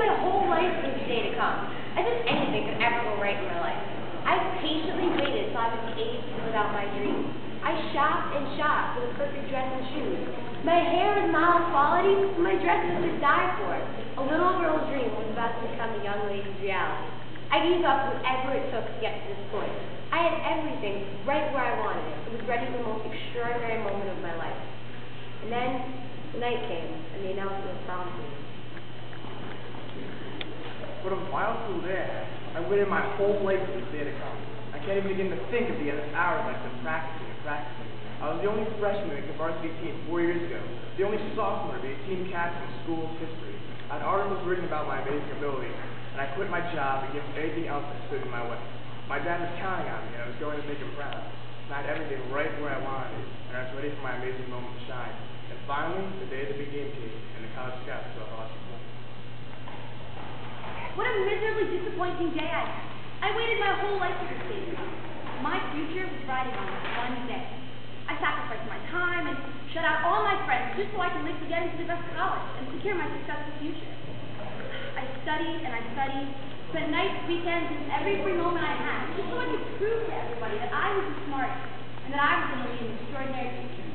my whole life for this day to come, as if anything could ever go right in my life. I patiently waited till I was the age to live out my dreams. I shopped and shopped for the perfect dress and shoes. My hair was model quality, and my dresses to die for. A little girl's dream was about to become a young lady's reality. I gave up whatever it took to get to this point. I had everything right where I wanted it. It was ready for the most extraordinary moment of my life. And then the night came, and the announcement of prom came. What a wild day I had. I waited my whole life for this day to come. I can't even begin to think of the endless hours I've been practicing and practicing. I was the only freshman to make the varsity team 4 years ago, the only sophomore to be a team captain in school's history. I had articles written about my amazing abilities, and I quit my job and gave up anything else that stood in my way. My dad was counting on me, and I was going to make him proud. And I had everything right where I wanted it, and I was ready for my amazing moment to shine. And finally, the day of the big game came, and the college scouts felt awesome. What a miserably disappointing day I had. I waited my whole life for this day to come. My future was riding on this one day. I sacrificed my time and shut out all my friends just so I could live to get into the best college and secure my successful future. I studied and I studied, spent nights, weekends, and every free moment I had just so I could prove to everybody that I was the smartest and that I was going to lead an extraordinary future.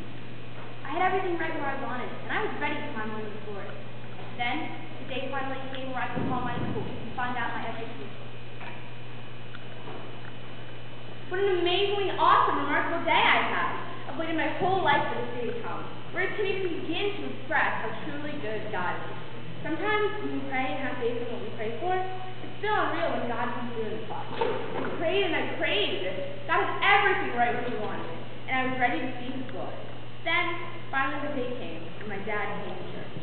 I had everything right where I wanted it, and I was ready for my moment of glory. Then, the day finally came where I could call my school and find out my SAT. What an amazingly awesome, remarkable day I've had. I've waited my whole life for this day to come. Words can even begin to express how truly good God is. Sometimes when we pray and have faith in what we pray for, it's still unreal when God comes through in the flesh. I prayed and I prayed. God has everything right where He wanted it, and I was ready to see His glory. Then, finally the day came, and my dad came to church.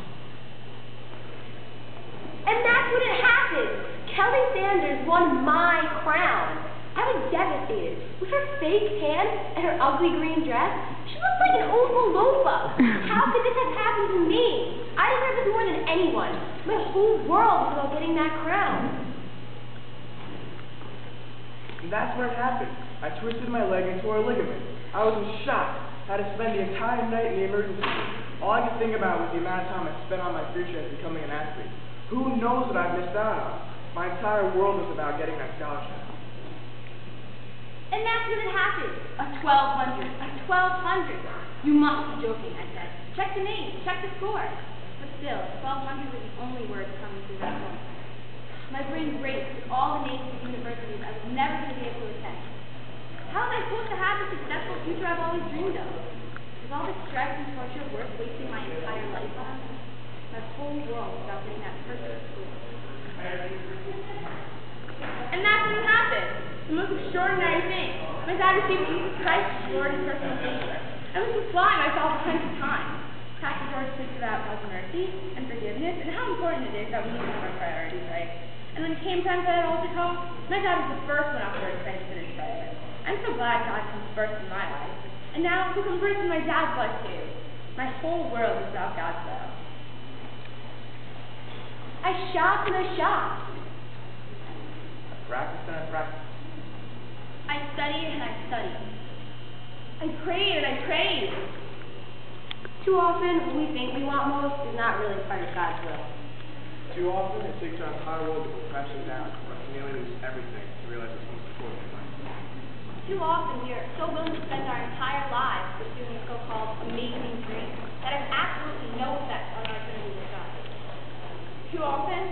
And that's when it happened. Kelly Sanders won my crown. I was devastated. With her fake tan and her ugly green dress, she looked like an Oompa Loompa. How could this have happened to me? I deserve this more than anyone. My whole world was about getting that crown. And that's where it happened. I twisted my leg and tore a ligament. I was in shock. I had to spend the entire night in the emergency room. All I could think about was the amount of time I spent on my future as becoming an athlete. Who knows what I've missed out on? My entire world was about getting that scholarship. And that's when it happened. A 1200. A 1200. You must be joking, I said. Check the name. Check the score. But still, 1200 was the only word coming through that point. My brain raced with all the names of universities I was never going to be able to attend. How was I supposed to have the successful future I've always dreamed of? Was all the stress and torture worth wasting my entire life on? My whole world was about getting that perfect score. And that's when it happened. The most extraordinary thing. My dad received Jesus Christ as Lord and personal Savior. I was supplying myself plenty of time. Pastor George speaks about God's mercy and forgiveness and how important it is that we have our priorities right. And when it came time for that altar call, my dad was the first one out there to pray for his prayer. I'm so glad God comes first in my life. And now He'll come first in my dad's life too. My whole world is about God's will. I shopped and I shopped. I practiced and I practiced. I studied and I studied. I prayed and I prayed. Too often, what we think we want most is not really part of God's will. Too often, it takes our entire world to go crashing down for us to nearly lose everything to realize what's most important in life. Too often, we are so willing to spend our entire lives pursuing so-called amazing dreams that have absolutely no effect on our ability to God. Too often,